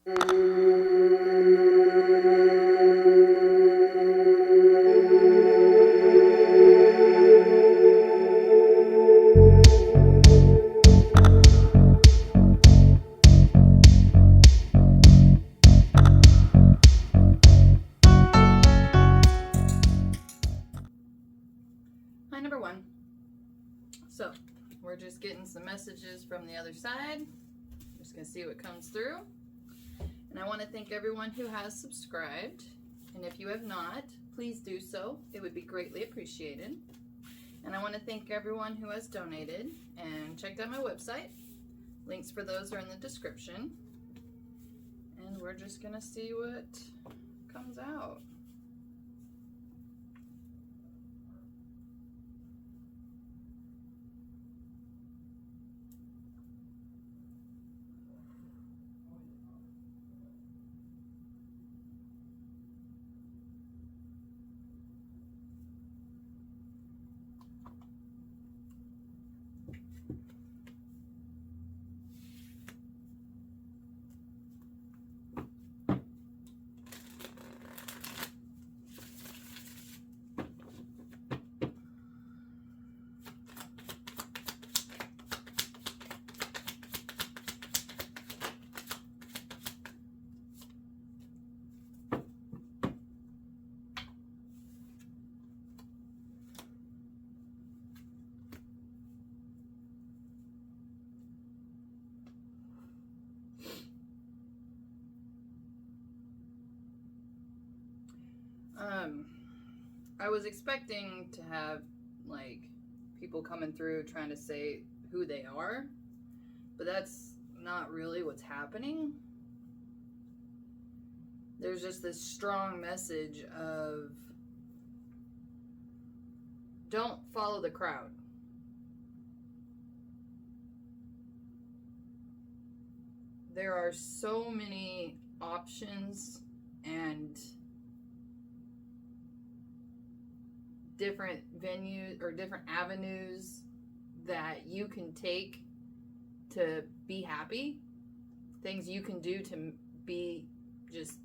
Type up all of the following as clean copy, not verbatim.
Line number 1. So, we're just getting some messages from the other side. Just going to see what comes through. And I want to thank everyone who has subscribed. And if you have not, please do so. It would be greatly appreciated. And I want to thank everyone who has donated and checked out my website. Links for those are in the description. And we're just going to see what comes out. I was expecting to have like people coming through trying to say who they are, but that's not really what's happening. There's just this strong message of don't follow the crowd. There are so many options and different venues or different avenues that you can take to be happy, things you can do to be just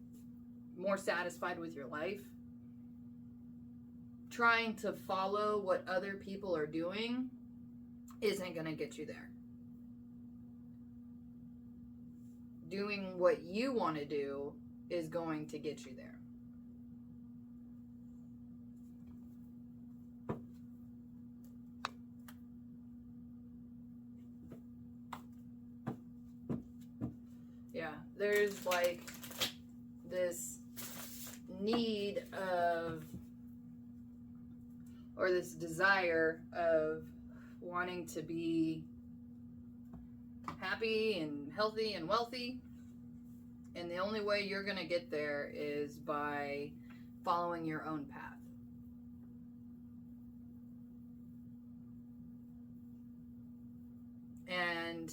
more satisfied with your life. Trying to follow what other people are doing isn't going to get you there. Doing what you want to do is going to get you there. Yeah, there's like this need of, or this desire of wanting to be happy and healthy and wealthy. And the only way you're going to get there is by following your own path. And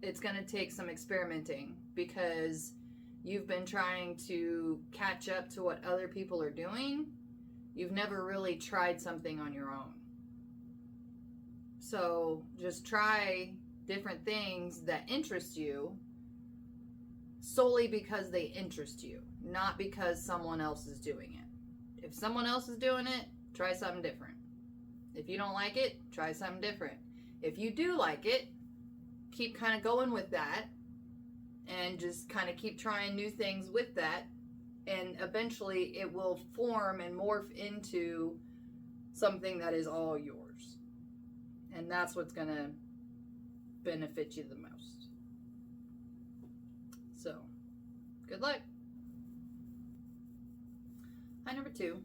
it's going to take some experimenting because you've been trying to catch up to what other people are doing. You've never really tried something on your own. So just try different things that interest you solely because they interest you, not because someone else is doing it. If someone else is doing it, try something different. If you don't like it, try something different. If you do like it, keep kind of going with that and just kind of keep trying new things with that, and eventually it will form and morph into something that is all yours. And that's what's going to benefit you the most. So, good luck. Hi, number 2.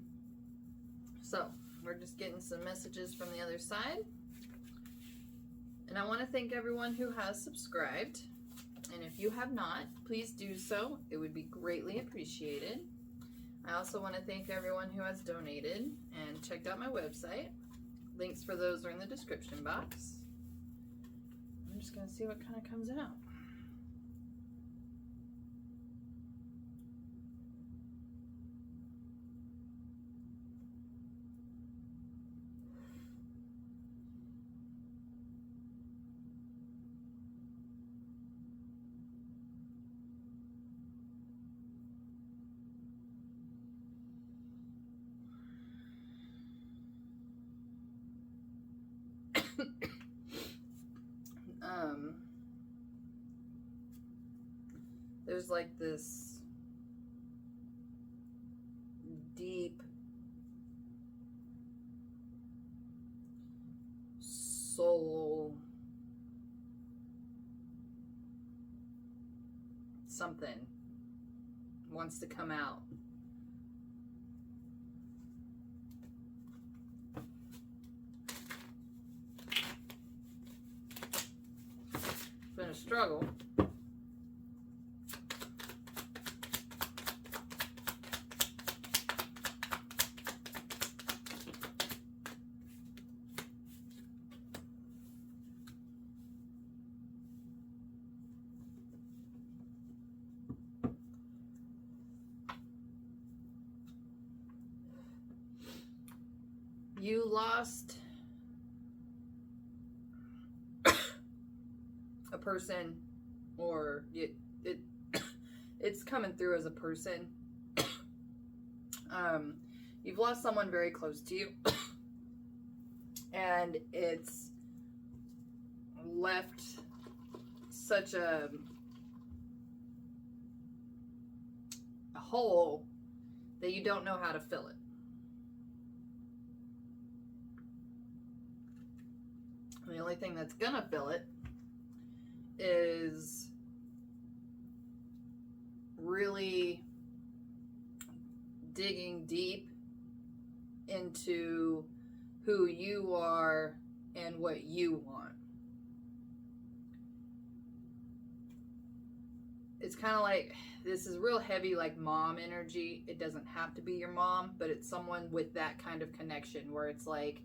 So, we're just getting some messages from the other side. And I want to thank everyone who has subscribed. And if you have not, please do so. It would be greatly appreciated. I also want to thank everyone who has donated and checked out my website. Links for those are in the description box. I'm just going to see what kind of comes out. There's like this deep soul something wants to come out. It's been a struggle. You lost a person, or it's coming through as a person. You've lost someone very close to you, and it's left such a hole that you don't know how to fill it. The only thing that's gonna fill it is really digging deep into who you are and what you want. It's kind of like, this is real heavy, like mom energy. It doesn't have to be your mom, but it's someone with that kind of connection where it's like,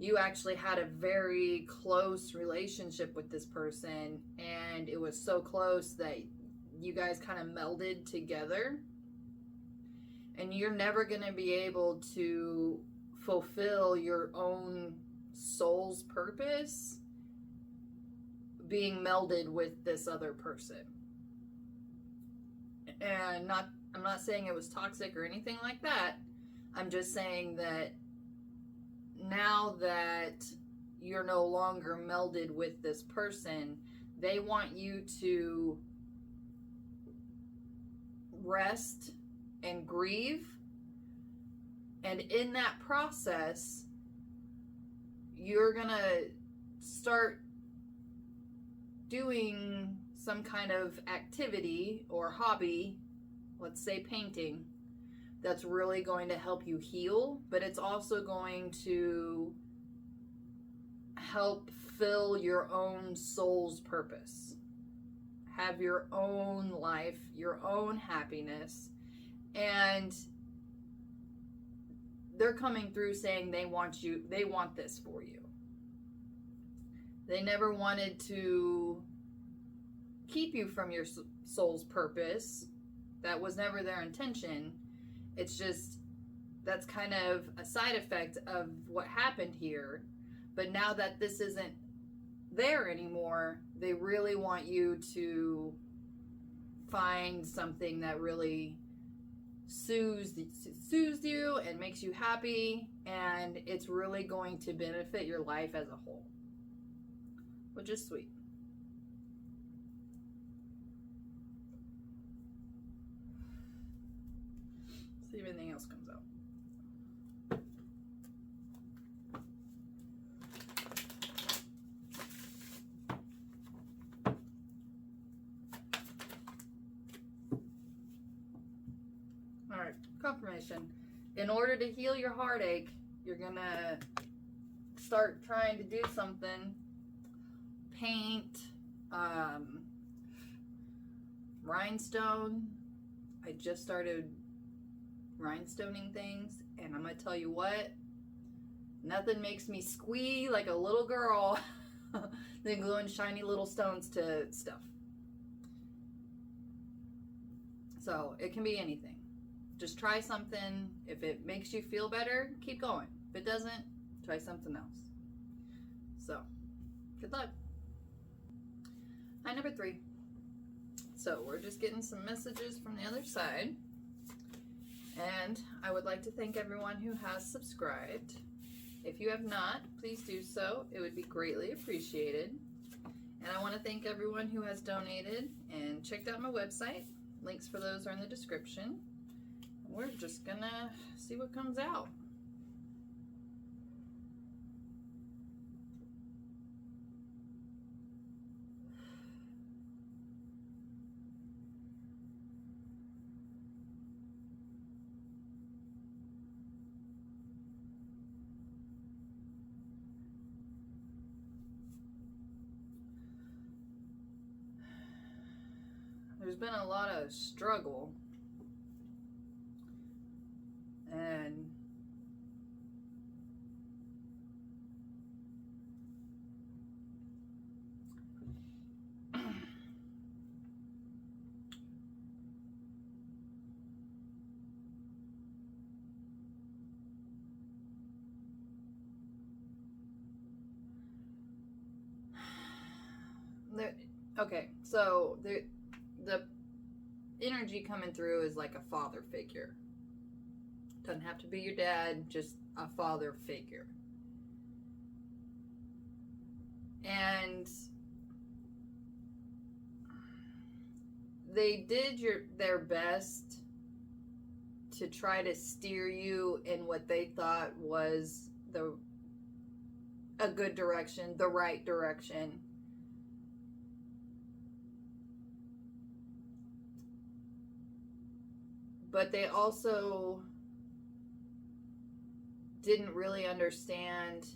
you actually had a very close relationship with this person, and it was so close that you guys kind of melded together, and you're never going to be able to fulfill your own soul's purpose being melded with this other person. And I'm not saying it was toxic or anything like that. I'm just saying that now that you're no longer melded with this person, they want you to rest and grieve. And in that process, you're gonna start doing some kind of activity or hobby, let's say painting, that's really going to help you heal, but it's also going to help fill your own soul's purpose. Have your own life, your own happiness. And they're coming through saying they want this for you. They never wanted to keep you from your soul's purpose. That was never their intention. It's just, that's kind of a side effect of what happened here. But now that this isn't there anymore, they really want you to find something that really soothes you and makes you happy, and it's really going to benefit your life as a whole, which is sweet. See if anything else comes out. All right, confirmation. In order to heal your heartache, you're gonna start trying to do something. Paint, rhinestone. I just started rhinestoning things, and I'm gonna tell you what, nothing makes me squee like a little girl than gluing shiny little stones to stuff. So it can be anything. Just try something. If it makes you feel better, keep going. If it doesn't, try something else. So good luck. Hi, number 3. So we're just getting some messages from the other side. And I would like to thank everyone who has subscribed. If you have not, please do so. It would be greatly appreciated. And I want to thank everyone who has donated and checked out my website. Links for those are in the description. We're just gonna see what comes out. There's been a lot of struggle and okay, so the energy coming through is like a father figure. Doesn't have to be your dad, just a father figure. And they did their best to try to steer you in what they thought was a good direction, the right direction. But they also didn't really understand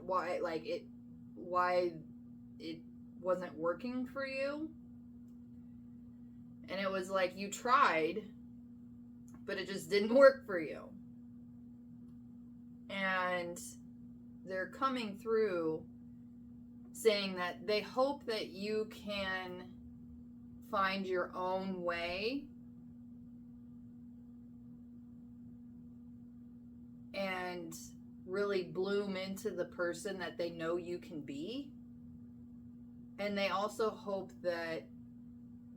why it wasn't working for you. And it was like you tried, but it just didn't work for you. And they're coming through saying that they hope that you can find your own way and really bloom into the person that they know you can be. And they also hope that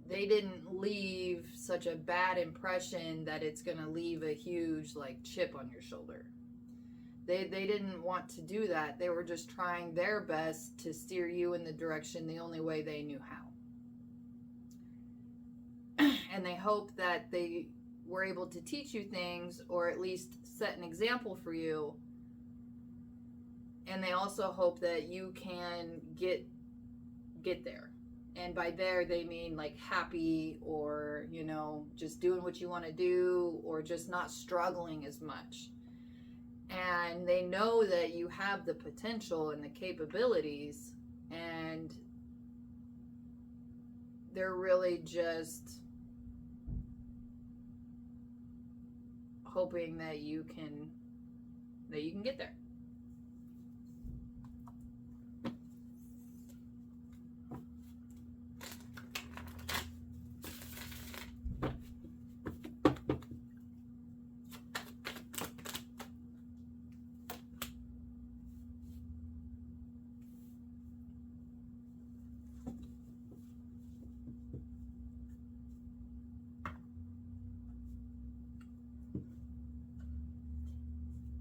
they didn't leave such a bad impression that it's going to leave a huge chip on your shoulder. They didn't want to do that. They were just trying their best to steer you in the direction the only way they knew how. And they hope that they were able to teach you things, or at least set an example for you. And they also hope that you can get there. And by there, they mean happy, or, just doing what you want to do, or just not struggling as much. And they know that you have the potential and the capabilities, and they're really just hoping that you can get there.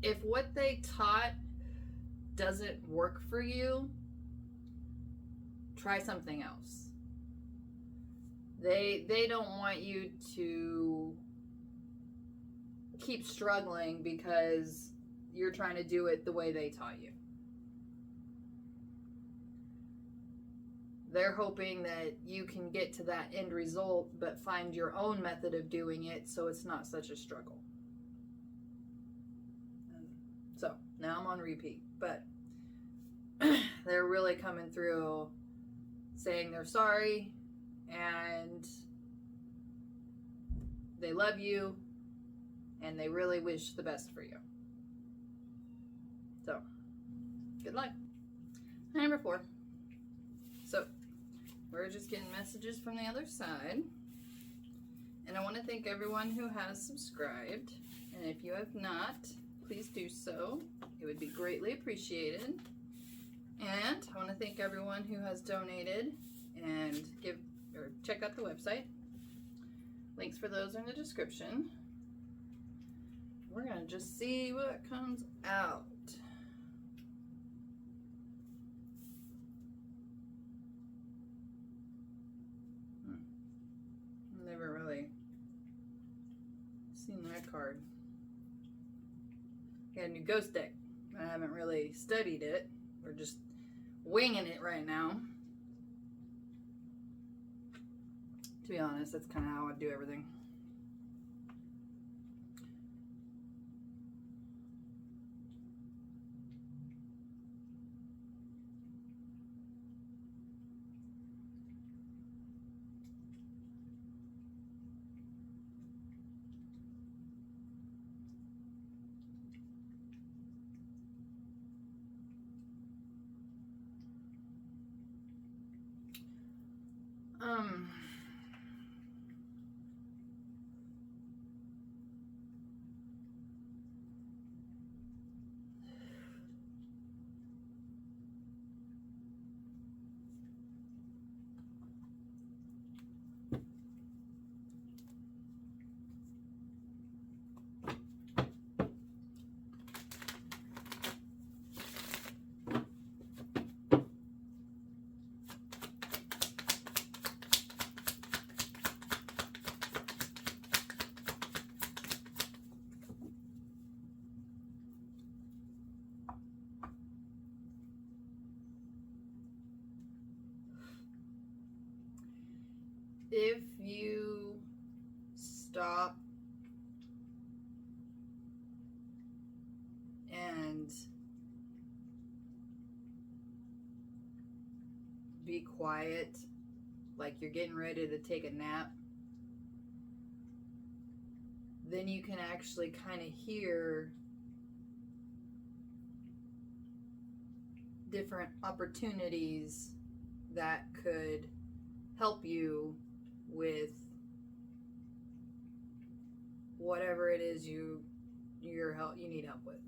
If what they taught doesn't work for you, try something else. They don't want you to keep struggling because you're trying to do it the way they taught you. They're hoping that you can get to that end result, but find your own method of doing it so it's not such a struggle. So now I'm on repeat, but they're really coming through saying they're sorry and they love you and they really wish the best for you. So good luck. Number 4. So we're just getting messages from the other side. And I want to thank everyone who has subscribed. And if you have not, please do so. It would be greatly appreciated. And I want to thank everyone who has donated and check out the website. Links for those are in the description. We're gonna just see what comes out. Never really seen that card. Got a new ghost deck. I haven't really studied it. We're just winging it right now. To be honest, that's kind of how I do everything. If you stop and be quiet, like you're getting ready to take a nap, then you can actually kind of hear different opportunities that could help you with whatever it is you need help with.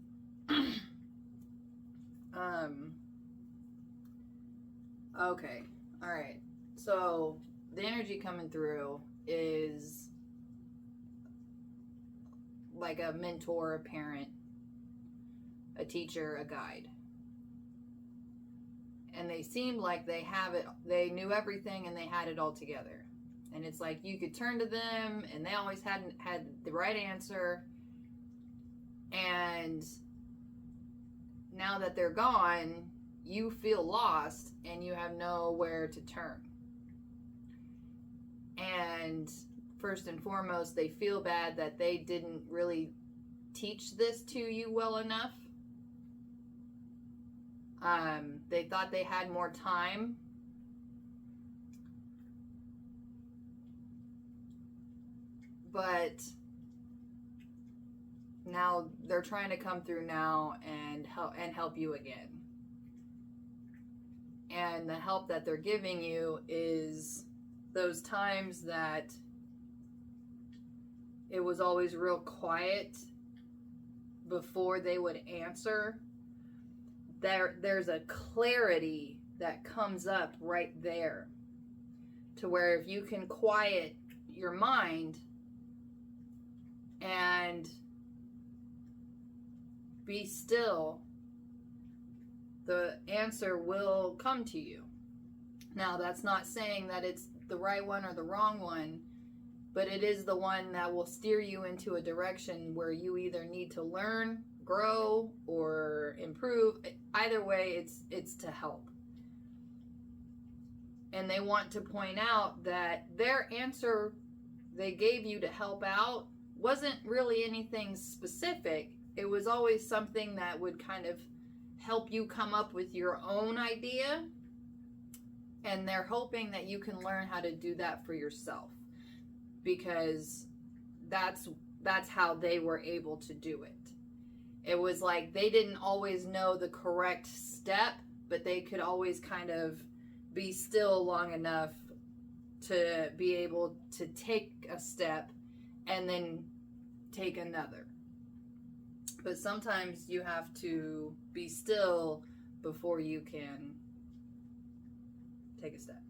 Okay, all right. So the energy coming through is like a mentor, a parent, a teacher, a guide. And they seemed like they they knew everything and they had it all together. And it's like you could turn to them and they always had the right answer. And now that they're gone, you feel lost and you have nowhere to turn. And first and foremost, they feel bad that they didn't really teach this to you well enough. They thought they had more time. But now they're trying to come through now and help you again. And the help that they're giving you is those times that it was always real quiet before they would answer. There's a clarity that comes up right there to where if you can quiet your mind and be still, the answer will come to you. Now, that's not saying that it's the right one or the wrong one, but it is the one that will steer you into a direction where you either need to learn, grow, or improve. Either way, it's to help. And they want to point out that their answer they gave you to help out wasn't really anything specific. It was always something that would kind of help you come up with your own idea. And they're hoping that you can learn how to do that for yourself, because that's how they were able to do it. It was like they didn't always know the correct step, but they could always kind of be still long enough to be able to take a step and then take another. But sometimes you have to be still before you can take a step.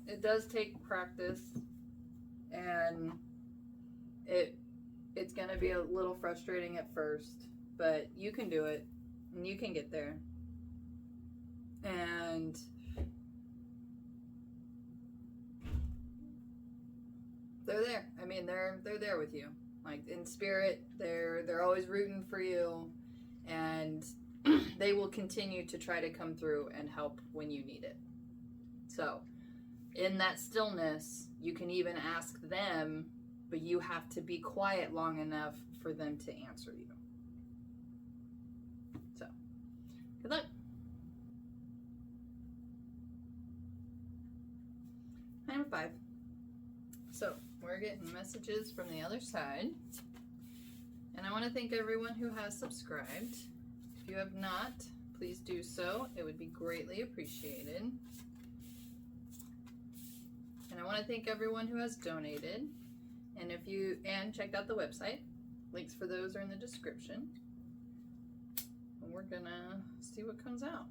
It does take practice, and it's going to be a little frustrating at first, but you can do it and you can get there. And they're there. I mean, they're there with you. Like, in spirit, they're always rooting for you, and they will continue to try to come through and help when you need it. So, in that stillness, you can even ask them, but you have to be quiet long enough for them to answer you. So, good luck. Number 5. So, we're getting messages from the other side. And I want to thank everyone who has subscribed. If you have not, please do so. It would be greatly appreciated. And I want to thank everyone who has donated. And checked out the website. Links for those are in the description. And we're gonna see what comes out.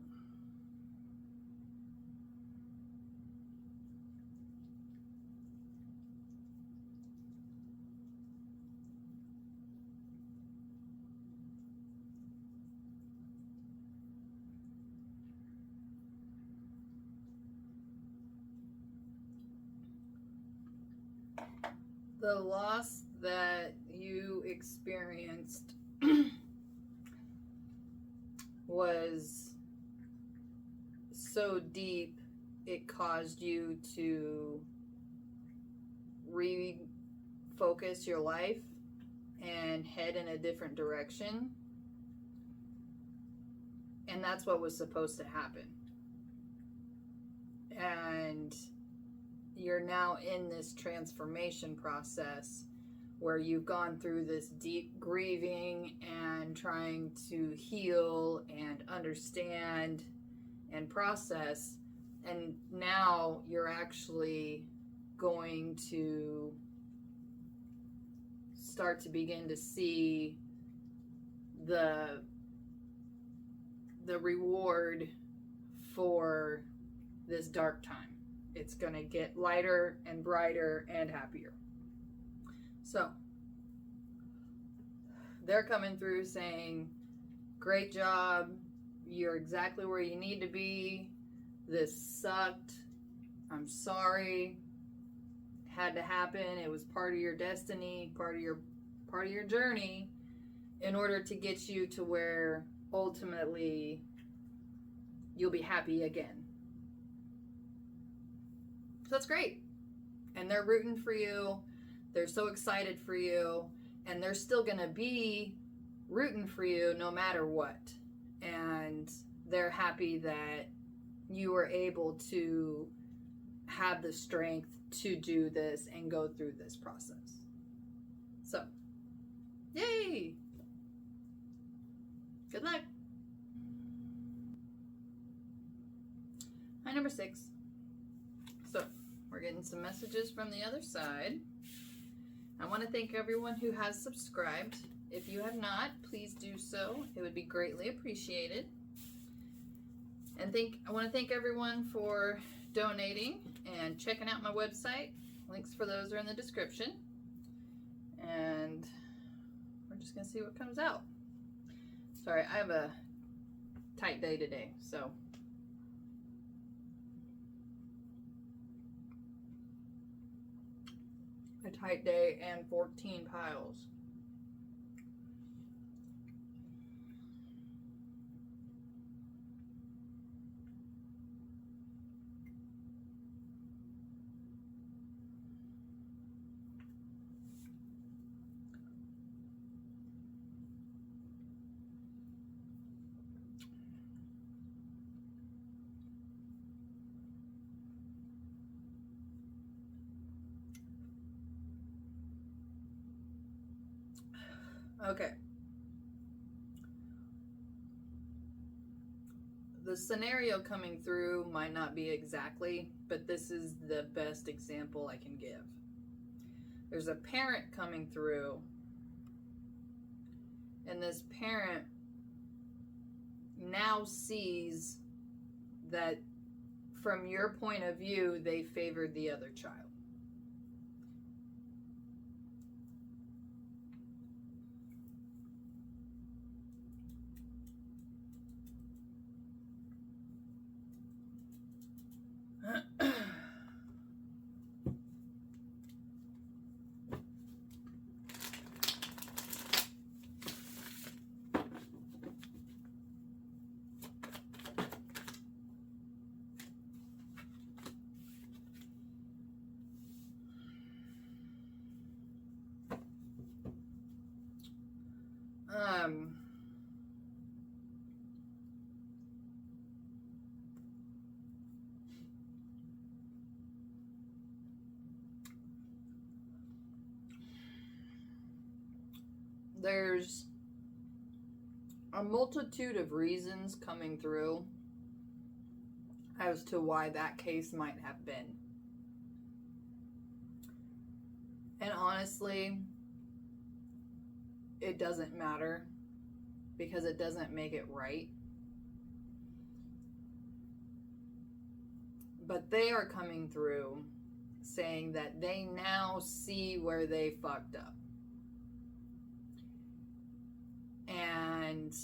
The loss that you experienced was so deep, it caused you to refocus your life and head in a different direction. And that's what was supposed to happen. And you're now in this transformation process where you've gone through this deep grieving and trying to heal and understand and process. And now you're actually going to start to begin to see the reward for this dark time. It's going to get lighter and brighter and happier. So, they're coming through saying, great job. You're exactly where you need to be. This sucked. I'm sorry. It had to happen. It was part of your destiny, part of your journey in order to get you to where ultimately you'll be happy again. So that's great. And they're rooting for you. They're so excited for you. And they're still going to be rooting for you no matter what. And they're happy that you were able to have the strength to do this and go through this process. So, yay! Good luck. Hi, number 6. So, we're getting some messages from the other side. I want to thank everyone who has subscribed. If you have not, please do so. It would be greatly appreciated. And I want to thank everyone for donating and checking out my website. Links for those are in the description. And we're just going to see what comes out. Sorry, I have a tight day today, so... a tight day and 14 piles. Okay. The scenario coming through might not be exactly, but this is the best example I can give. There's a parent coming through, and this parent now sees that from your point of view, they favored the other child. There's a multitude of reasons coming through as to why that case might have been. And honestly, it doesn't matter because it doesn't make it right. But they are coming through saying that they now see where they fucked up. And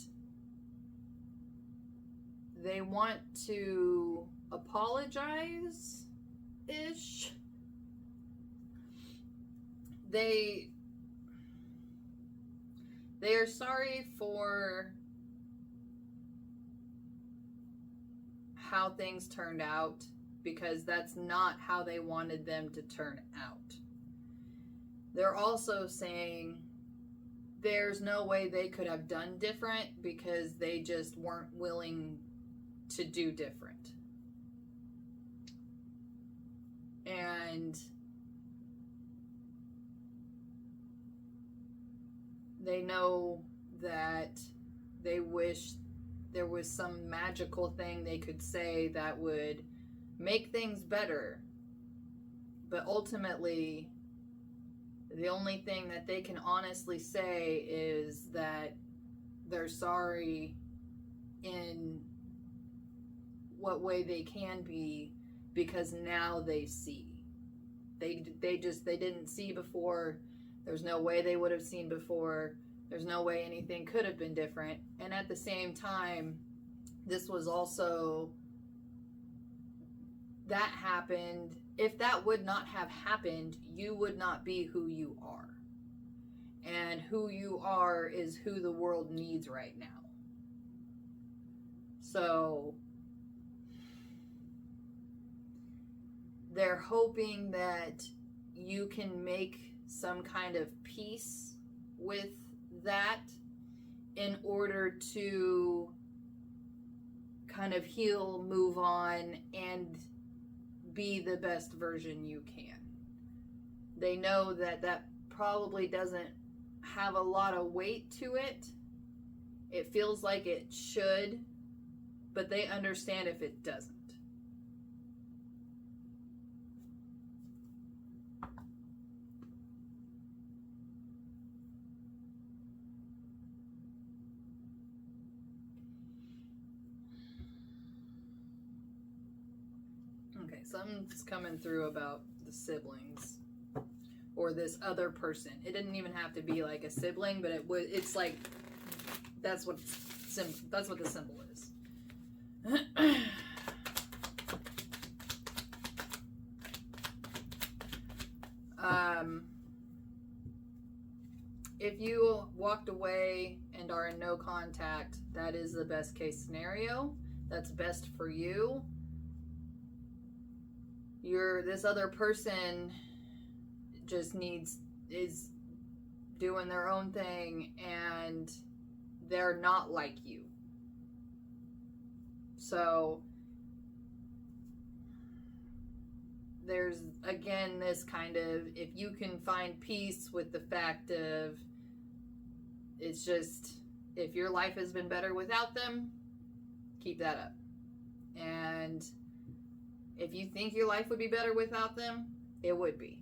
they want to apologize-ish. They are sorry for how things turned out because that's not how they wanted them to turn out. They're also saying there's no way they could have done different because they just weren't willing to do different. And they know that they wish there was some magical thing they could say that would make things better. But ultimately, the only thing that they can honestly say is that they're sorry in what way they can be because now they see. They didn't see before. There's no way they would have seen before. There's no way anything could have been different. And at the same time, this was also, that happened. If that would not have happened, you would not be who you are. And who you are is who the world needs right now. So they're hoping that you can make some kind of peace with that in order to kind of heal, move on, and be the best version you can. They know that that probably doesn't have a lot of weight to it. It feels like it should, but they understand if it doesn't. Okay, something's coming through about the siblings or this other person. It didn't even have to be like a sibling, but it's like that's what the symbol is. If you walked away and are in no contact, that is the best case scenario. That's best for you. This other person just is doing their own thing and they're not like you. So there's again this kind of, if you can find peace with the fact of, it's just, if your life has been better without them, keep that up. And if you think your life would be better without them, it would be.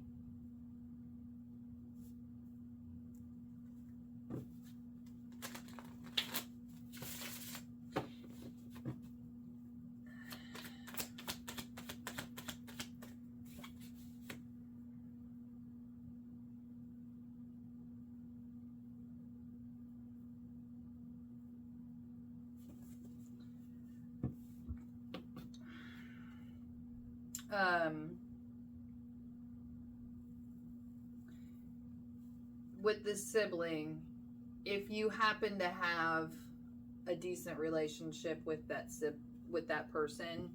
with this sibling, if you happen to have a decent relationship with that person,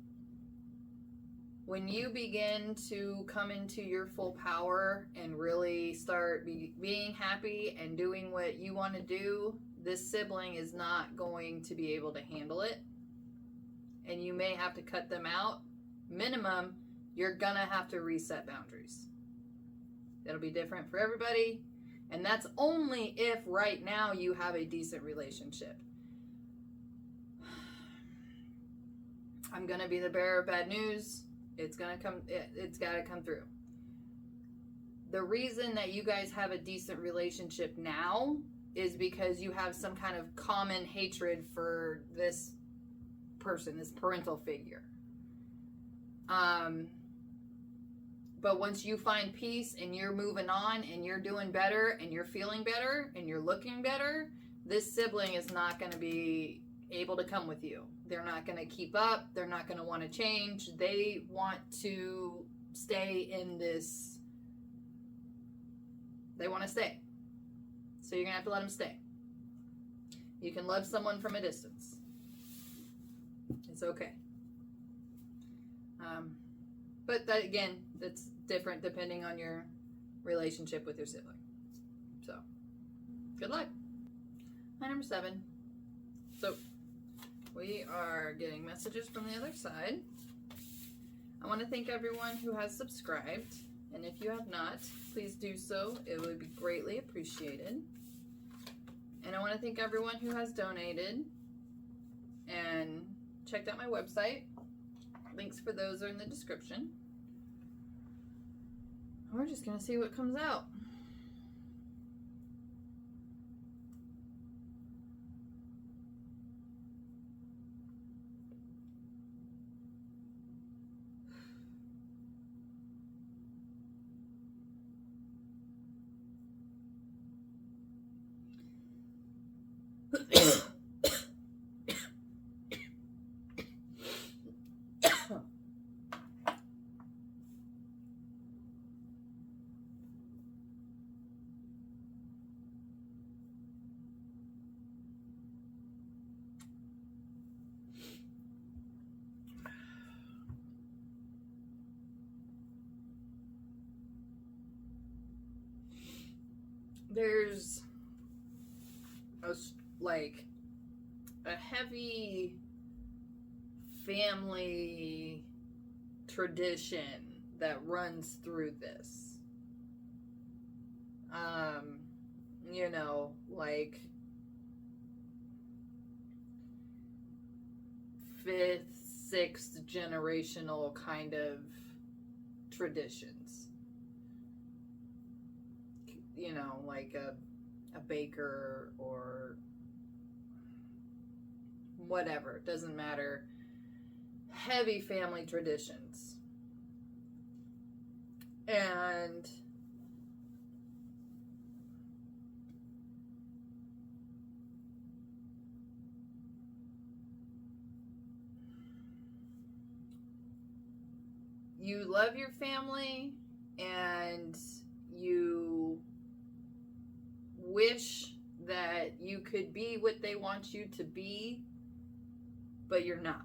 when you begin to come into your full power and really start being happy and doing what you want to do, this sibling is not going to be able to handle it. And you may have to cut them out. Minimum, you're gonna have to reset boundaries. It'll be different for everybody. And that's only if right now you have a decent relationship. I'm gonna be the bearer of bad news. It's gotta come through. The reason that you guys have a decent relationship now is because you have some kind of common hatred for this person, this parental figure. But once you find peace and you're moving on and you're doing better and you're feeling better and you're looking better, this sibling is not going to be able to come with you. They're not going to keep up. They're not going to want to change. They want to stay in this. They want to stay. So you're going to have to let them stay. You can love someone from a distance. It's okay. But that, again, that's different depending on your relationship with your sibling. So, good luck. Hi, number 7. So, we are getting messages from the other side. I want to thank everyone who has subscribed. And if you have not, please do so. It would be greatly appreciated. And I want to thank everyone who has donated and checked out my website. Links for those are in the description. We're just going to see what comes out. There's a heavy family tradition that runs through this. Like 5th, 6th generational kind of traditions. Like a baker or whatever, it doesn't matter. Heavy family traditions. And you love your family and you wish that you could be what they want you to be, but you're not.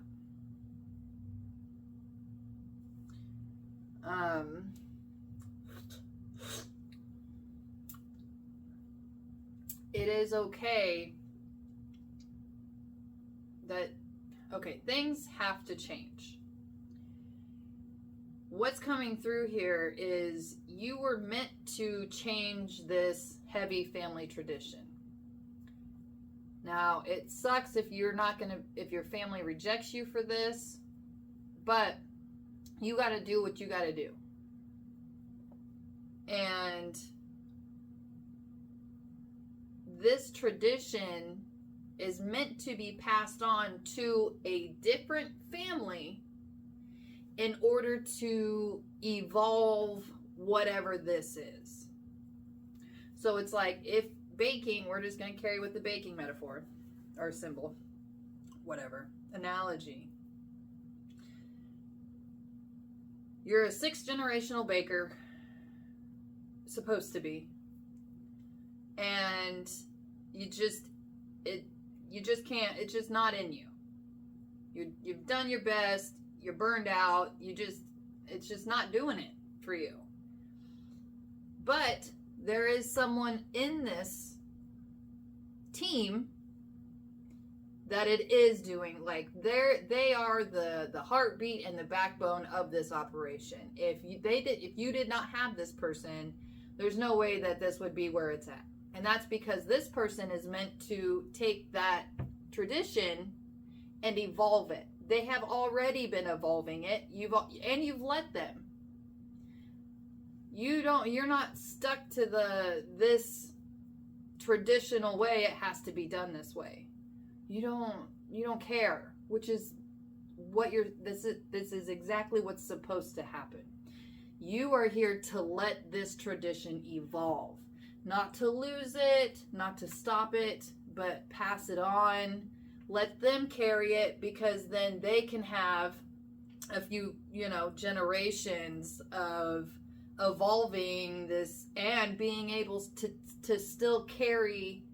It is okay things have to change. What's coming through here is you were meant to change this heavy family tradition. Now, it sucks if if your family rejects you for this, but you got to do what you got to do. And this tradition is meant to be passed on to a different family in order to evolve whatever this is. So it's like if baking, we're just going to carry with the baking metaphor or symbol, whatever, analogy. You're a 6th generational baker, supposed to be, and you just can't. It's just not in you. You've done your best. You're burned out. It's just not doing it for you. But there is someone in this team that it is doing. Like they are the heartbeat and the backbone of this operation. If you did not have this person, there's no way that this would be where it's at. And that's because this person is meant to take that tradition and evolve it. They have already been evolving it. You've let them. You're not stuck to this traditional way. It has to be done this way. You don't care, which is what this is exactly what's supposed to happen. You are here to let this tradition evolve, not to lose it, not to stop it, but pass it on. Let them carry it, because then they can have a few, generations of evolving this and being able to still carry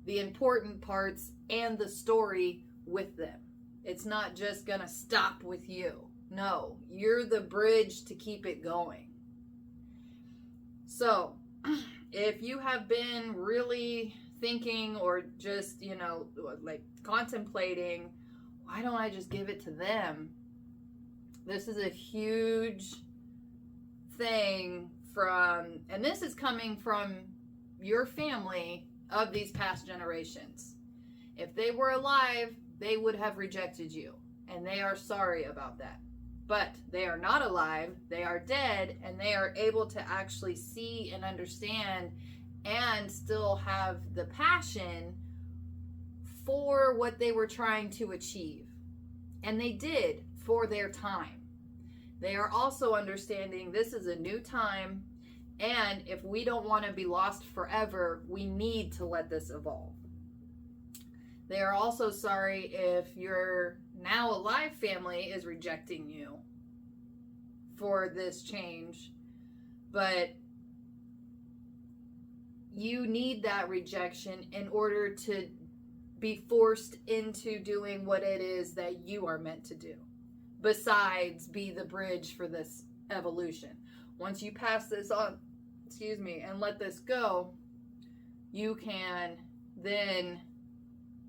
the important parts and the story with them. It's not just gonna stop with you. No, you're the bridge to keep it going. So, if you have been really thinking or just, like contemplating, why don't I just give it to them? This is a huge thing and this is coming from your family of these past generations. If they were alive, they would have rejected you, and they are sorry about that. But they are not alive, they are dead, and they are able to actually see and understand and still have the passion for what they were trying to achieve. And they did for their time. They are also understanding this is a new time, and if we don't want to be lost forever, we need to let this evolve. They are also sorry if your now alive family is rejecting you for this change, but you need that rejection in order to be forced into doing what it is that you are meant to do, besides be the bridge for this evolution. Once you pass this on, and let this go, you can then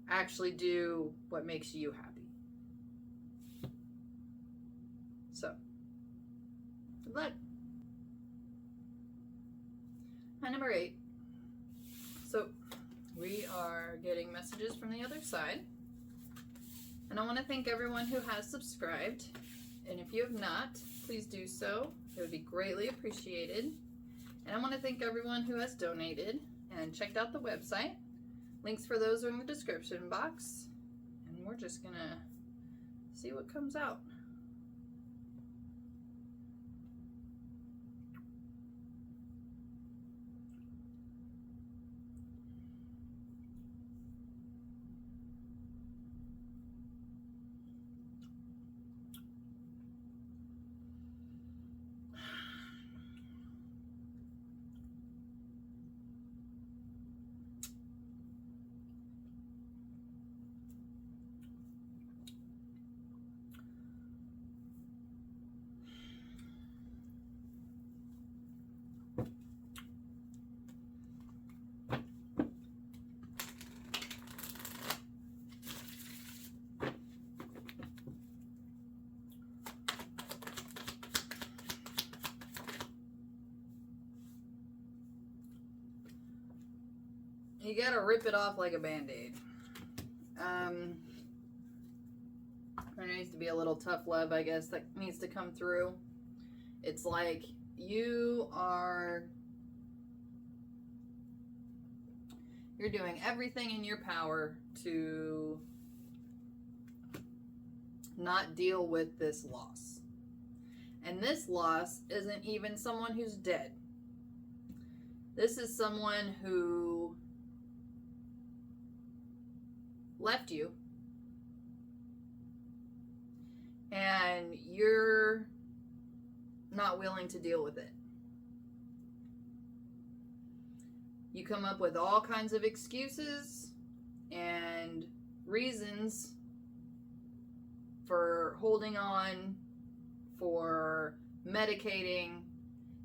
actually do what makes you happy. So, good luck. My number 8. So, we are getting messages from the other side. And I want to thank everyone who has subscribed. And if you have not, please do so. It would be greatly appreciated. And I want to thank everyone who has donated and checked out the website. Links for those are in the description box. And we're just going to see what comes out. You gotta rip it off like a band-aid. There needs to be a little tough love, I guess, that needs to come through. It's like you're doing everything in your power to not deal with this loss. And this loss isn't even someone who's dead. This is someone who left you, and you're not willing to deal with it. You come up with all kinds of excuses and reasons for holding on, for medicating,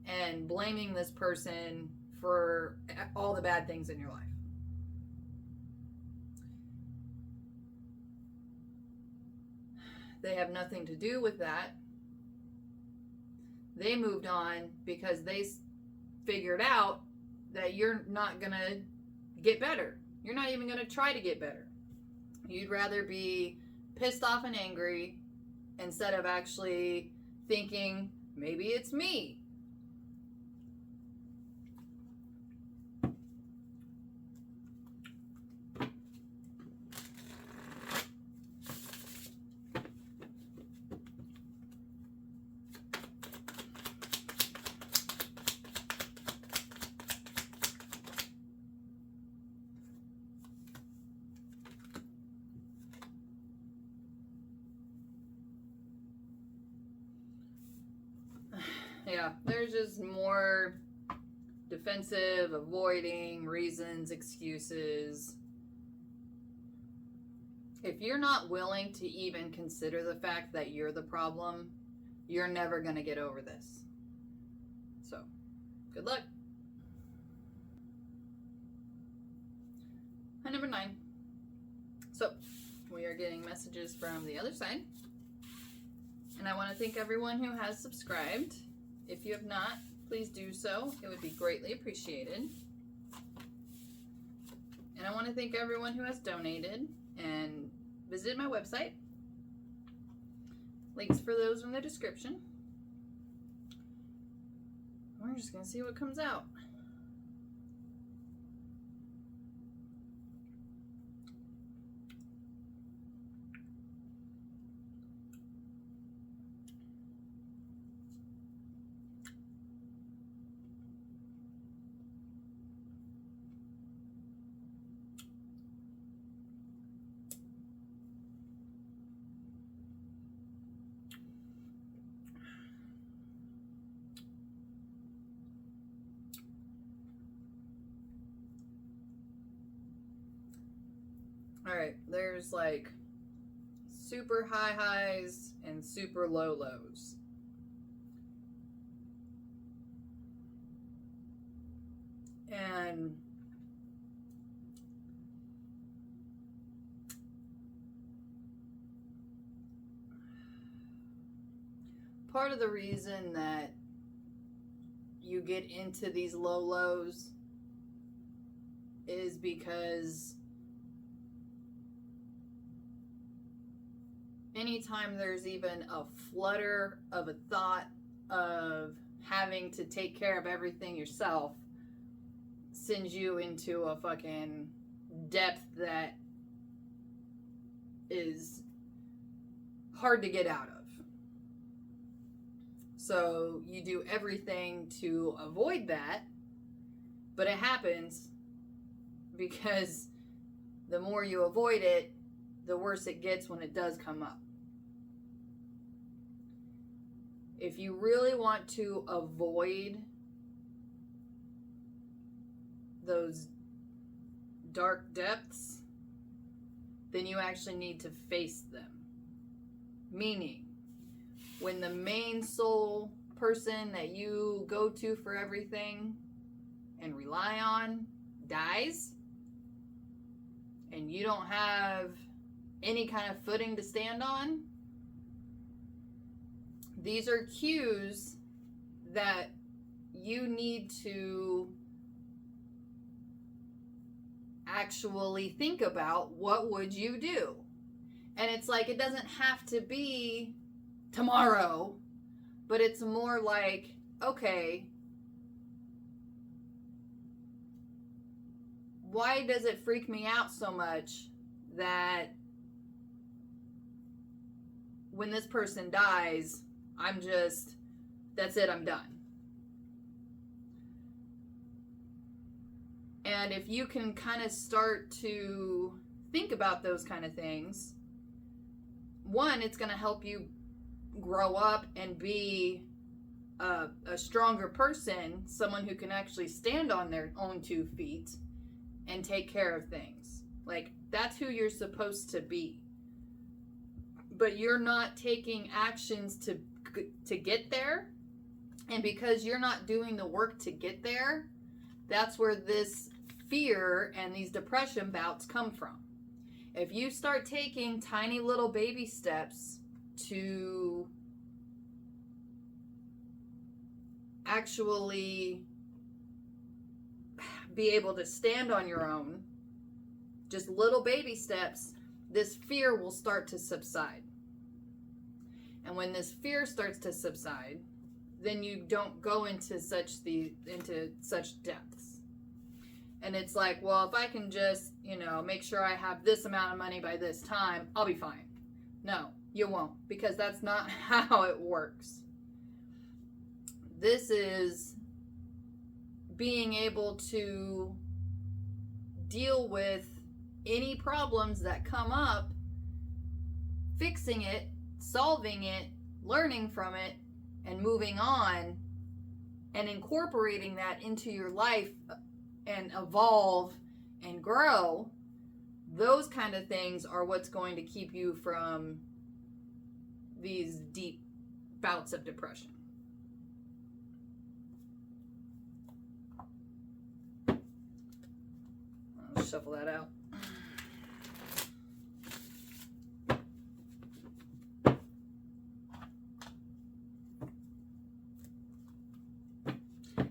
and blaming this person for all the bad things in your life. They have nothing to do with that. They moved on because they figured out that you're not going to get better. You're not even going to try to get better. You'd rather be pissed off and angry instead of actually thinking, maybe it's me. Yeah, there's just more defensive, avoiding, reasons, excuses. If you're not willing to even consider the fact that you're the problem, you're never going to get over this. So, good luck. And number 9. So, we are getting messages from the other side. And I want to thank everyone who has subscribed. If you have not, please do so. It would be greatly appreciated. And I want to thank everyone who has donated and visited my website. Links for those in the description. We're just going to see what comes out. Alright, there's like super high highs and super low lows. And part of the reason that you get into these low lows is because anytime there's even a flutter of a thought of having to take care of everything yourself sends you into a fucking depth that is hard to get out of. So you do everything to avoid that, but it happens because the more you avoid it, the worse it gets when it does come up. If you really want to avoid those dark depths, then you actually need to face them. Meaning, when the main soul person that you go to for everything and rely on dies, and you don't have any kind of footing to stand on, these are cues that you need to actually think about, what would you do? And it's like, it doesn't have to be tomorrow, but it's more like, okay, why does it freak me out so much that when this person dies, that's it, I'm done? And if you can kind of start to think about those kind of things, one, it's going to help you grow up and be a stronger person, someone who can actually stand on their own 2 feet and take care of things. Like, that's who you're supposed to be. But you're not taking actions to get there. And because you're not doing the work to get there, that's where this fear and these depression bouts come from. If you start taking tiny little baby steps to actually be able to stand on your own, just little baby steps, this fear will start to subside. And when this fear starts to subside, then you don't go into such depths. And it's like, well, if I can just, make sure I have this amount of money by this time, I'll be fine. No, you won't, because that's not how it works. This is being able to deal with any problems that come up, fixing it, solving it, learning from it, and moving on, and incorporating that into your life and evolve and grow. Those kind of things are what's going to keep you from these deep bouts of depression. I'll shuffle that out.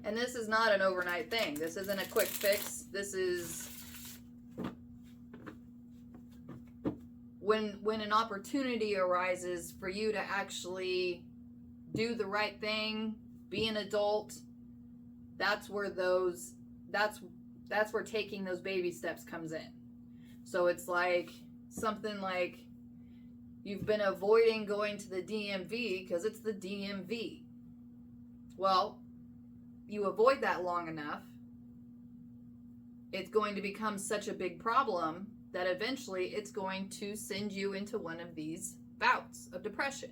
And this is not an overnight thing. This isn't a quick fix. This is when an opportunity arises for you to actually do the right thing, be an adult. That's where taking those baby steps comes in. So it's like something like you've been avoiding going to the DMV because it's the DMV. Well, you avoid that long enough, it's going to become such a big problem that eventually it's going to send you into one of these bouts of depression.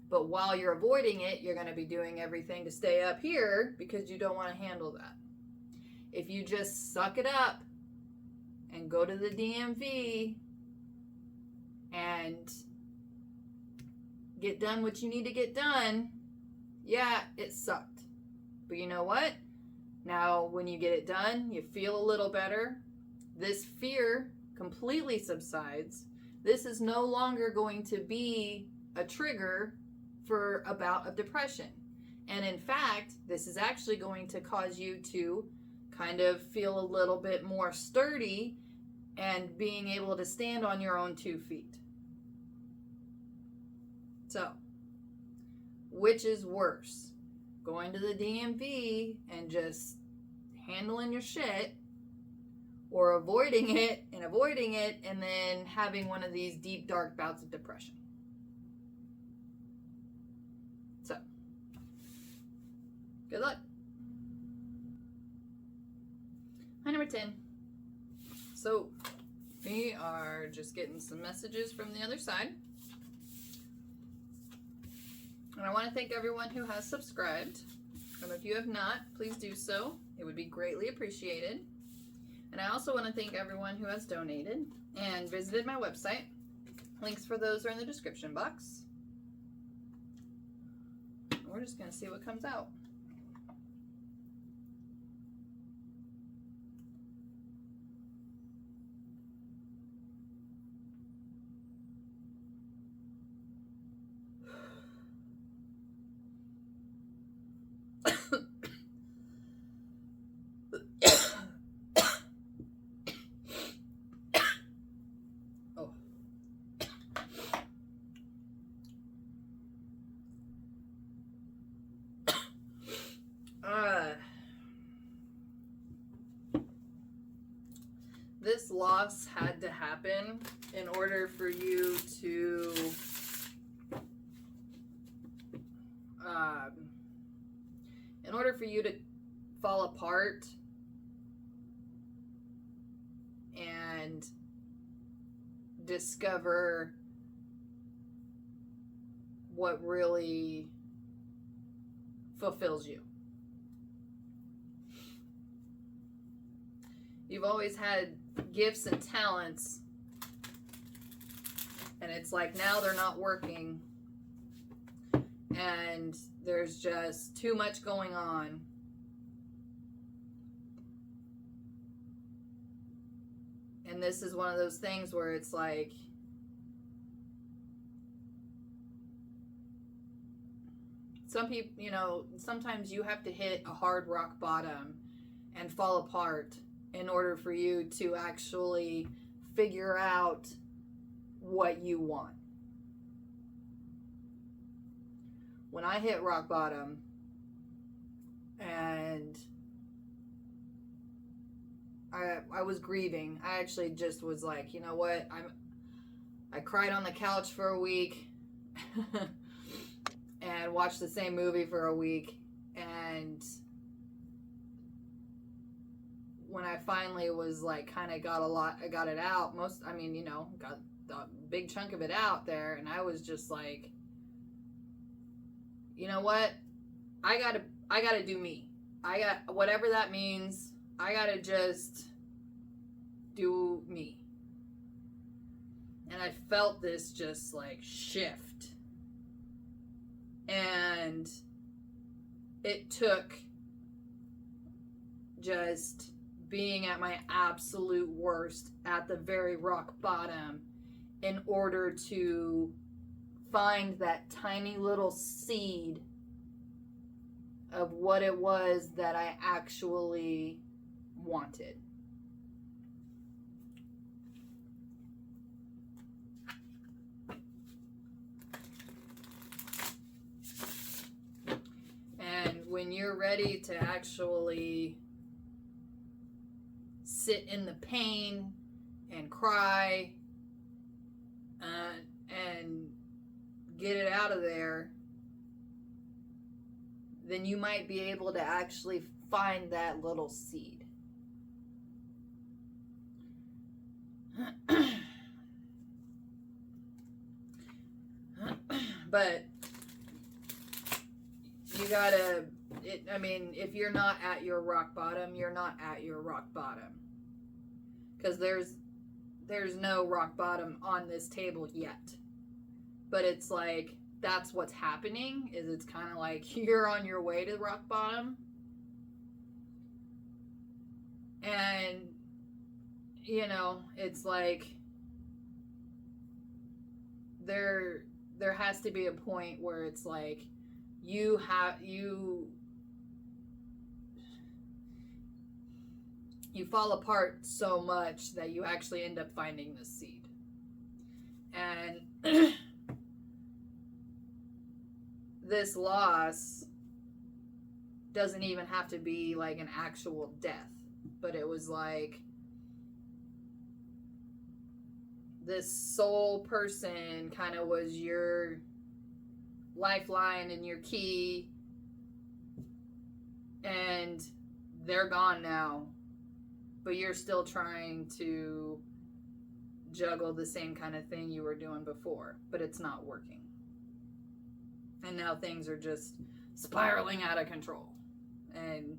But while you're avoiding it, you're going to be doing everything to stay up here because you don't want to handle that. If you just suck it up and go to the DMV and get done what you need to get done, yeah, it sucked. But you know what? Now, when you get it done, you feel a little better. This fear completely subsides. This is no longer going to be a trigger for a bout of depression. And in fact, this is actually going to cause you to kind of feel a little bit more sturdy and being able to stand on your own 2 feet. So, which is worse? Going to the DMV and just handling your shit, or avoiding it and then having one of these deep, dark bouts of depression? So, good luck. Hi, number 10. So, we are just getting some messages from the other side. And I want to thank everyone who has subscribed. And if you have not, please do so. It would be greatly appreciated. And I also want to thank everyone who has donated and visited my website. Links for those are in the description box. We're just going to see what comes out. This loss had to happen in order for you to fall apart and discover what really fulfills you. You've always had gifts and talents, and it's like now they're not working, and there's just too much going on. And this is one of those things where it's like, some people, you know, sometimes you have to hit a hard rock bottom and fall apart in order for you to actually figure out what you want. When I hit rock bottom and I was grieving, I actually just was like, you know what, I cried on the couch for a week and watched the same movie for a week, and when I finally was like I got it out, got a big chunk of it out there, and I was just like, you know what, I gotta do me. I got, whatever that means, I gotta just do me. And I felt this just like shift, and it took just being at my absolute worst, at the very rock bottom, in order to find that tiny little seed of what it was that I actually wanted. And when you're ready to actually sit in the pain and cry and get it out of there, then you might be able to actually find that little seed. But you gotta, if you're not at your rock bottom, you're not at your rock bottom. Because there's no rock bottom on this table yet. But it's like, that's what's happening, is it's kind of like you're on your way to rock bottom. And, you know, it's like there has to be a point where it's like you fall apart so much that you actually end up finding this seed. And this loss doesn't even have to be like an actual death, but it was like this soul person kind of was your lifeline and your key, and they're gone now, but you're still trying to juggle the same kind of thing you were doing before, but it's not working. And now things are just spiraling out of control. And,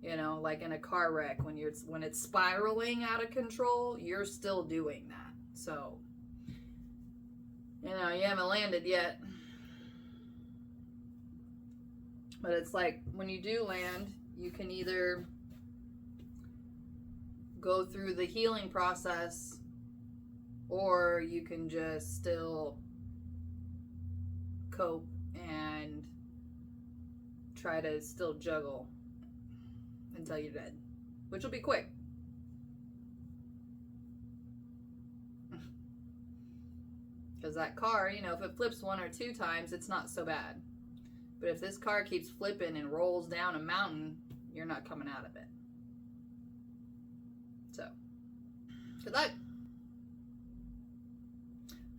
you know, like in a car wreck, when it's spiraling out of control, you're still doing that. So, you know, you haven't landed yet. But it's like, when you do land, you can either go through the healing process, or you can just still cope and try to still juggle until you're dead, which will be quick. Because that car, you know, if it flips 1 or 2 times, it's not so bad. But if this car keeps flipping and rolls down a mountain, you're not coming out of it. So, good luck.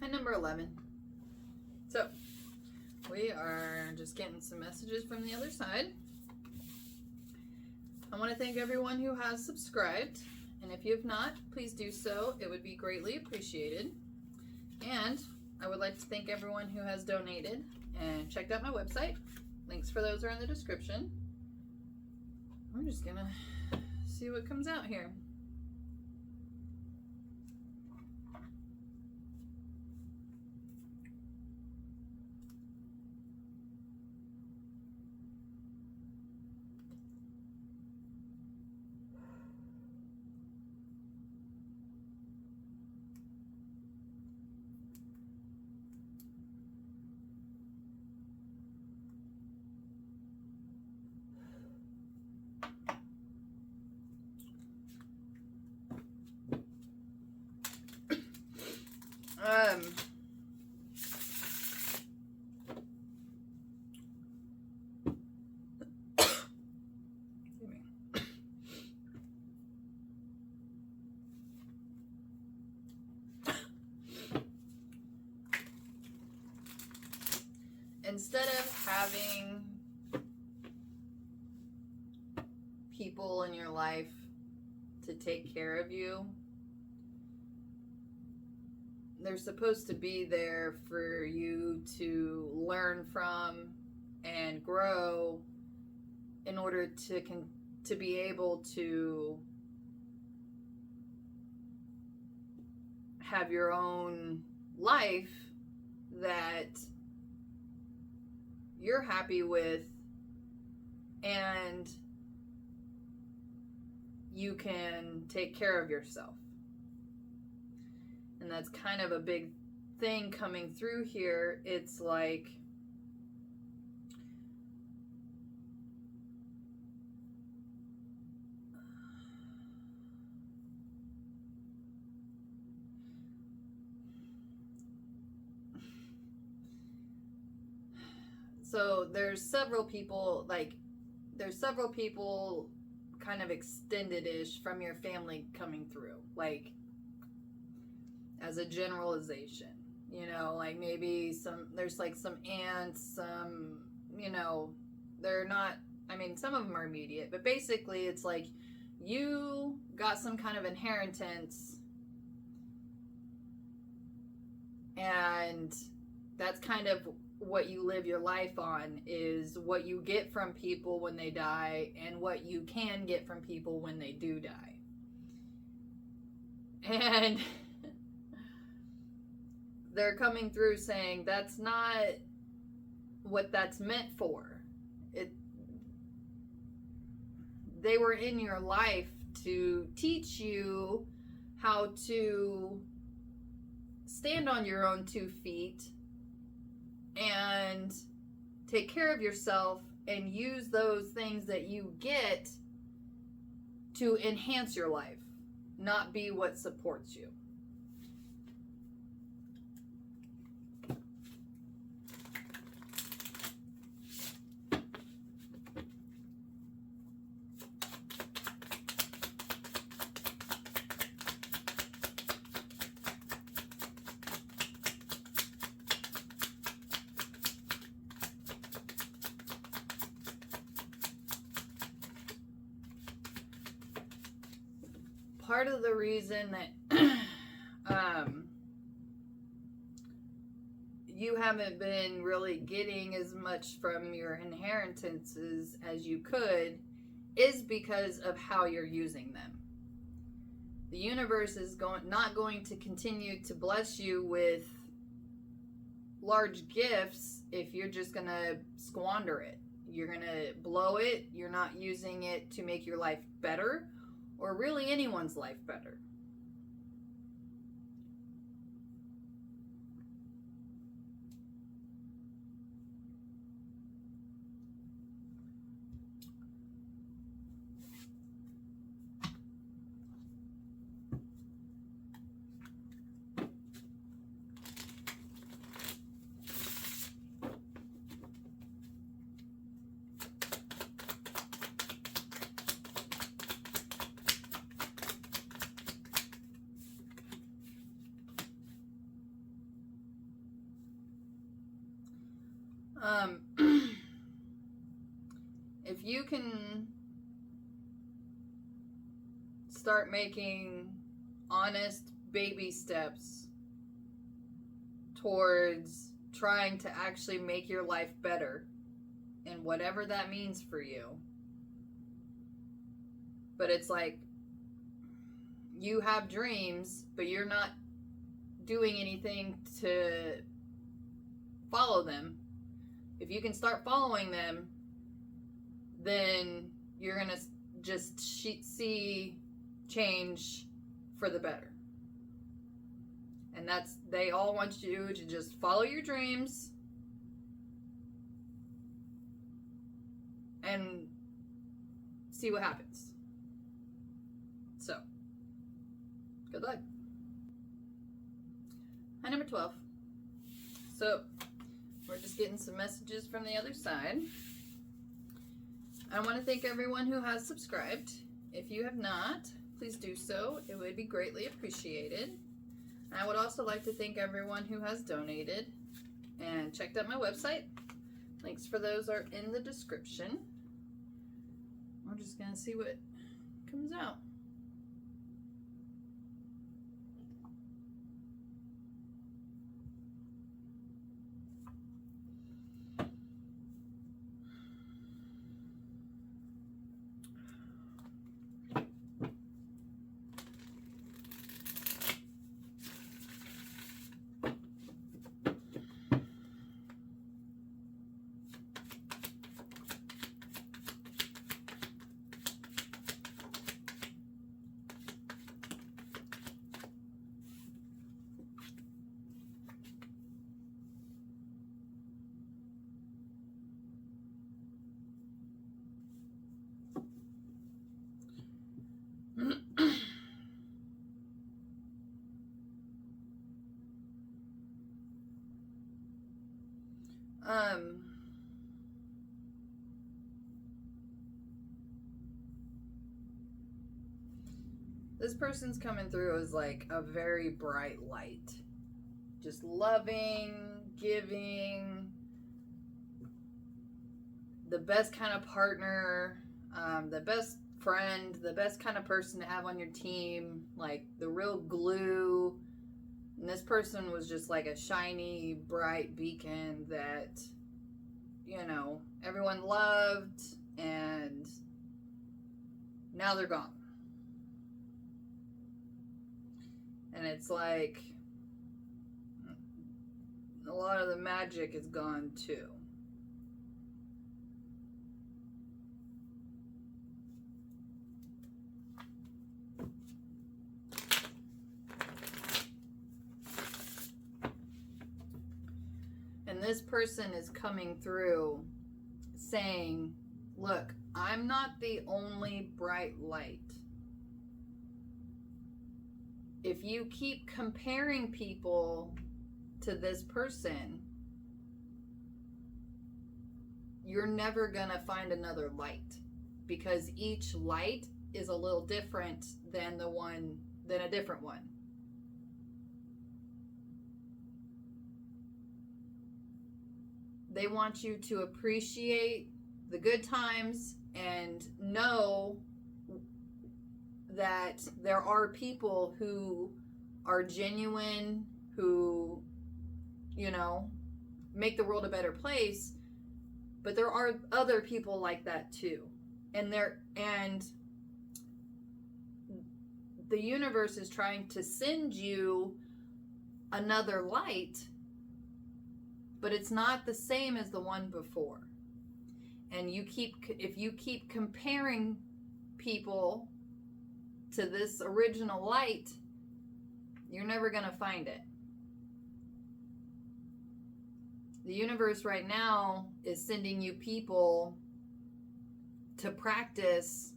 And number 11. So, we are just getting some messages from the other side. I want to thank everyone who has subscribed. And if you have not, please do so. It would be greatly appreciated. And I would like to thank everyone who has donated and checked out my website. Links for those are in the description. I'm just gonna see what comes out here. Instead of having people in your life to take care of you, they're supposed to be there for you to learn from and grow in order to be able to have your own life that you're happy with, and you can take care of yourself. And that's kind of a big thing coming through here. It's like so there's several people kind of extended-ish from your family coming through, like as a generalization, you know, like maybe there's like some aunts, some, you know, they're not, I mean, some of them are immediate, but basically it's like you got some kind of inheritance, and that's kind of what you live your life on, is what you get from people when they die and what you can get from people when they do die. And they're coming through saying that's not what that's meant for. They were in your life to teach you how to stand on your own 2 feet and take care of yourself and use those things that you get to enhance your life, not be what supports you. Part of the reason that you haven't been really getting as much from your inheritances as you could is because of how you're using them. The universe is not going to continue to bless you with large gifts if you're just going to squander it. You're going to blow it. You're not using it to make your life better, or really anyone's life better. If you can start making honest baby steps towards trying to actually make your life better and whatever that means for you. But it's like, you have dreams, but you're not doing anything to follow them. If you can start following them, then you're going to just see change for the better. And they all want you to just follow your dreams and see what happens. So, good luck. Hi, number 12. So, we're just getting some messages from the other side. I want to thank everyone who has subscribed. If you have not, please do so. It would be greatly appreciated. I would also like to thank everyone who has donated and checked out my website. Links for those are in the description. We're just going to see what comes out. This person's coming through as like a very bright light. Just loving, giving, the best kind of partner, the best friend, the best kind of person to have on your team, like the real glue. And this person was just like a shiny, bright beacon that, everyone loved, and now they're gone. And it's like a lot of the magic is gone too. And this person is coming through saying, look, I'm not the only bright light. If you keep comparing people to this person, you're never gonna find another light, because each light is a little different than a different one. They want you to appreciate the good times and know that there are people who are genuine, who, make the world a better place, but there are other people like that too. And the universe is trying to send you another light, but it's not the same as the one before. And if you keep comparing people to this original light, you're never going to find it. The universe right now is sending you people to practice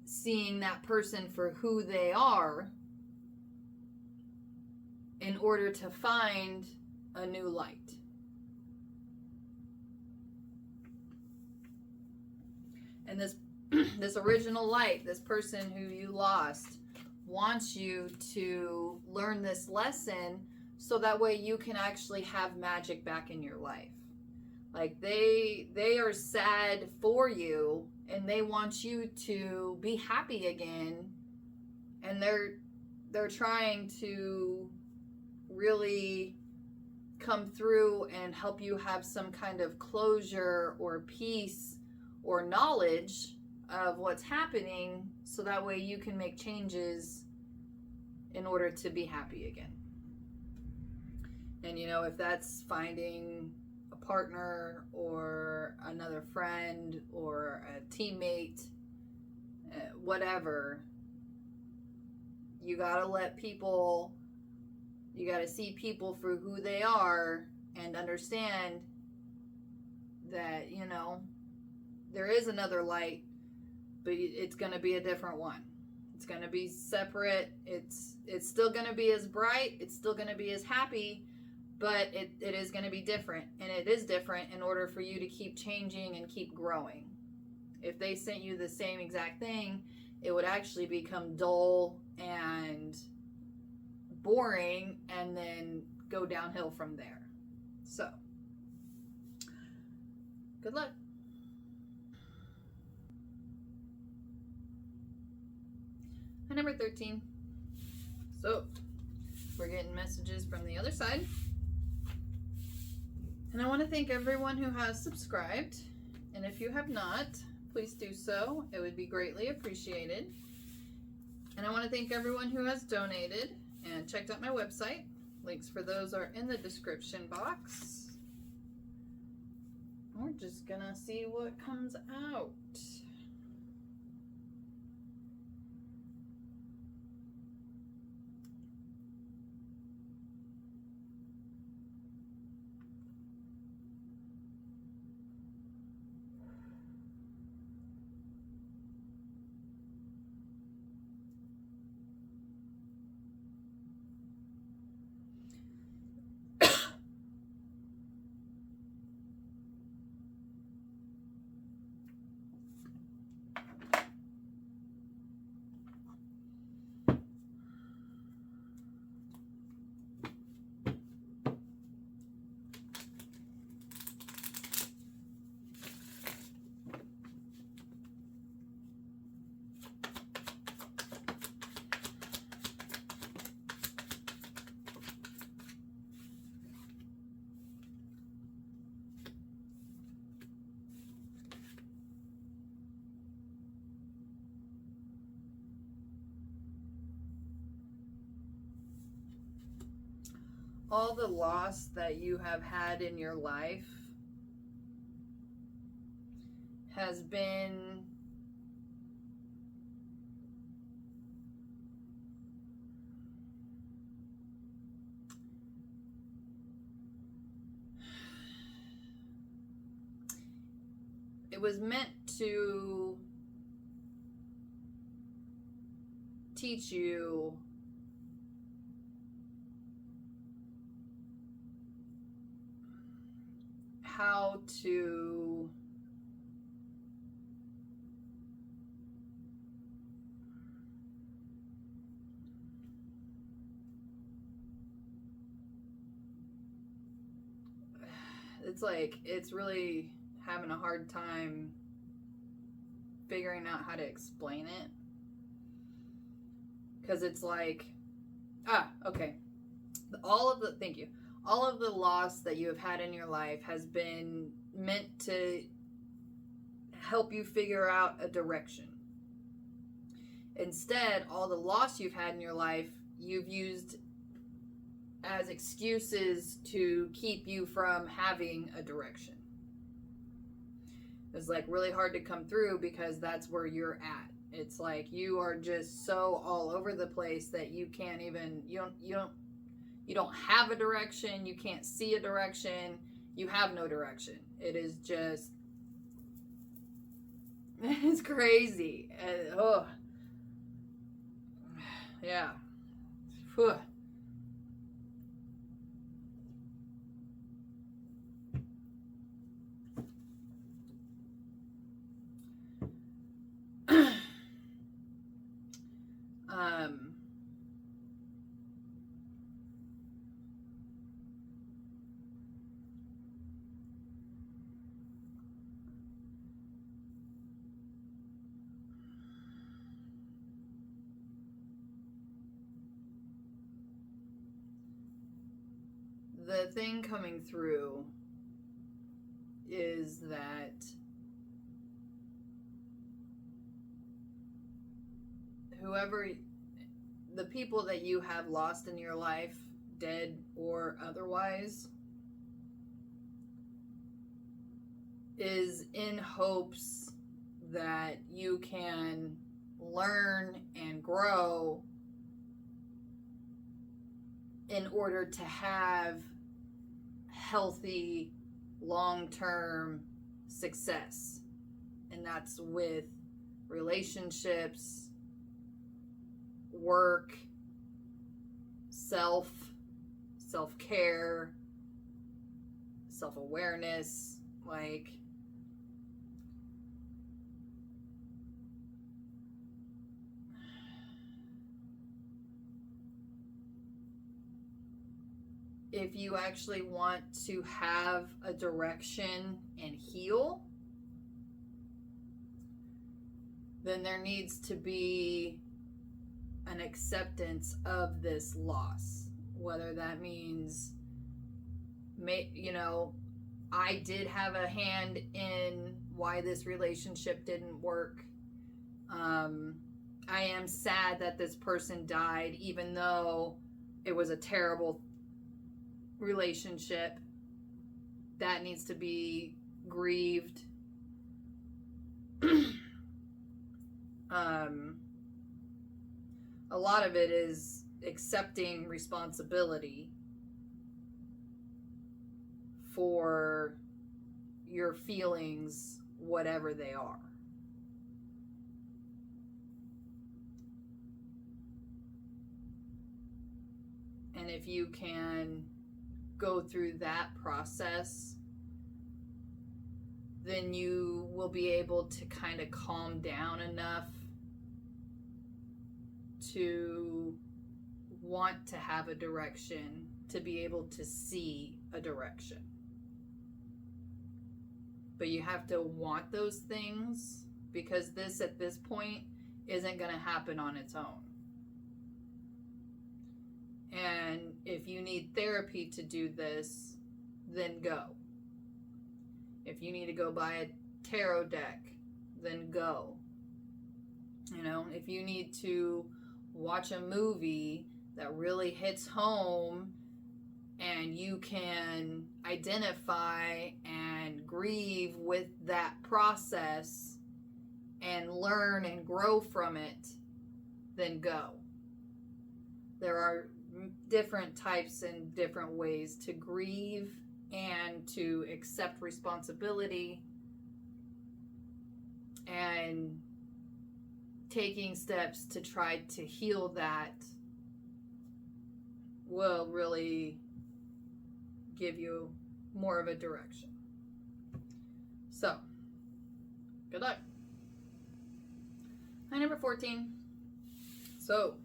seeing that person for who they are in order to find a new light. And this original light, this person who you lost, wants you to learn this lesson so that way you can actually have magic back in your life. Like they are sad for you and they want you to be happy again, and they're trying to really come through and help you have some kind of closure or peace or knowledge of what's happening, so that way you can make changes in order to be happy again. And if that's finding a partner or another friend or a teammate, whatever, you gotta you gotta see people for who they are and understand that, there is another light, but it's gonna be a different one. It's gonna be separate. It's still gonna be as bright. It's still gonna be as happy, but it is gonna be different. And it is different in order for you to keep changing and keep growing. If they sent you the same exact thing, it would actually become dull and boring and then go downhill from there. So, good luck. And number 13. So, we're getting messages from the other side. And I want to thank everyone who has subscribed. And if you have not, please do so. It would be greatly appreciated. And I want to thank everyone who has donated and checked out my website. Links for those are in the description box. We're just gonna see what comes out. All the loss that you have had in your life has been it was meant to teach you how to it's really having a hard time figuring out how to explain it, because it's like, okay, thank you. All of the loss that you have had in your life has been meant to help you figure out a direction. Instead, all the loss you've had in your life, you've used as excuses to keep you from having a direction. It's like really hard to come through because that's where you're at. It's like you are just so all over the place that you can't even, you don't have a direction. You can't see a direction. You have no direction. It is just, it's crazy. Yeah. Whew. the thing coming through is that the people that you have lost in your life, dead or otherwise, is in hopes that you can learn and grow in order to have healthy, long-term success. And that's with relationships, work, self-care, self-awareness, like if you actually want to have a direction and heal, then there needs to be an acceptance of this loss. Whether that means, I did have a hand in why this relationship didn't work. I am sad that this person died, even though it was a terrible relationship. That needs to be grieved. A lot of it is accepting responsibility for your feelings, whatever they are. And if you can go through that process, then you will be able to kind of calm down enough to want to have a direction, to be able to see a direction. But you have to want those things, because this at this point isn't going to happen on its own. And if you need therapy to do this, then go. If you need to go buy a tarot deck, then go. If you need to watch a movie that really hits home and you can identify and grieve with that process and learn and grow from it, then go. There are different types and different ways to grieve and to accept responsibility, and taking steps to try to heal that will really give you more of a direction. So, good luck. Hi, number 14. So,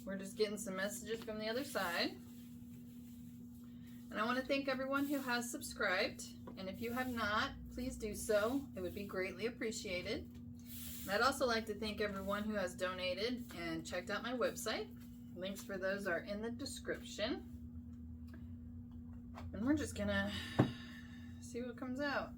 we're just getting some messages from the other side. And I want to thank everyone who has subscribed. And if you have not, please do so. It would be greatly appreciated. And I'd also like to thank everyone who has donated and checked out my website. Links for those are in the description. And we're just going to see what comes out.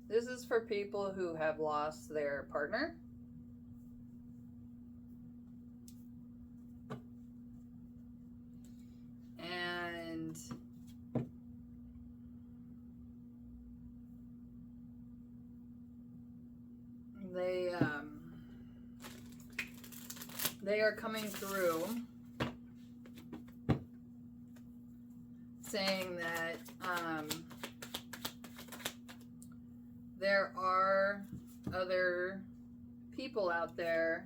This is for people who have lost their partner. And they are coming through saying that there are other people out there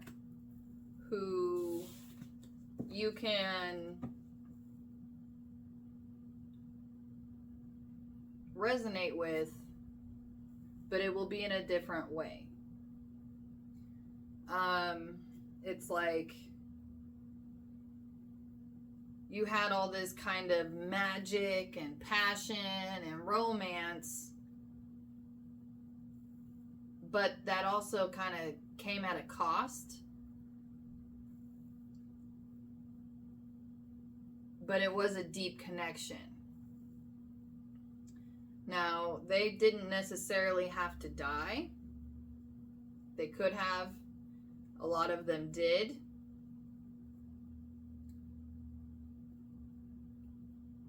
who you can resonate with, but it will be in a different way. It's like you had all this kind of magic and passion and romance, but that also kind of came at a cost. But it was a deep connection. Now, they didn't necessarily have to die. They could have. A lot of them did.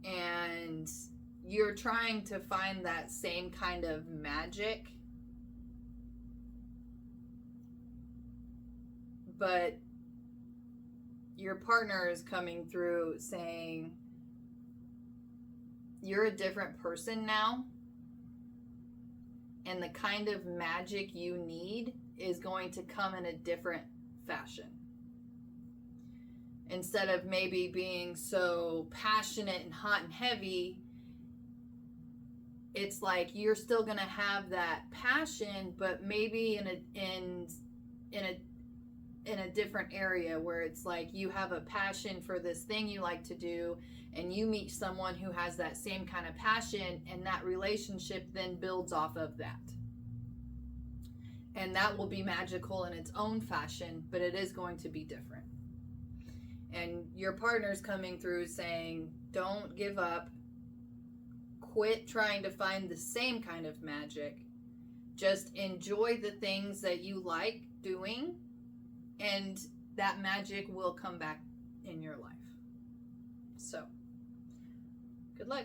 And you're trying to find that same kind of magic. But your partner is coming through saying, you're a different person now. And the kind of magic you need is going to come in a different fashion. Instead of maybe being so passionate and hot and heavy, it's like you're still going to have that passion, but maybe in a different area, where it's like you have a passion for this thing you like to do, and you meet someone who has that same kind of passion, and that relationship then builds off of that. And that will be magical in its own fashion, but it is going to be different. And your partner's coming through saying, don't give up. Quit trying to find the same kind of magic. Just enjoy the things that you like doing, and that magic will come back in your life. So, good luck.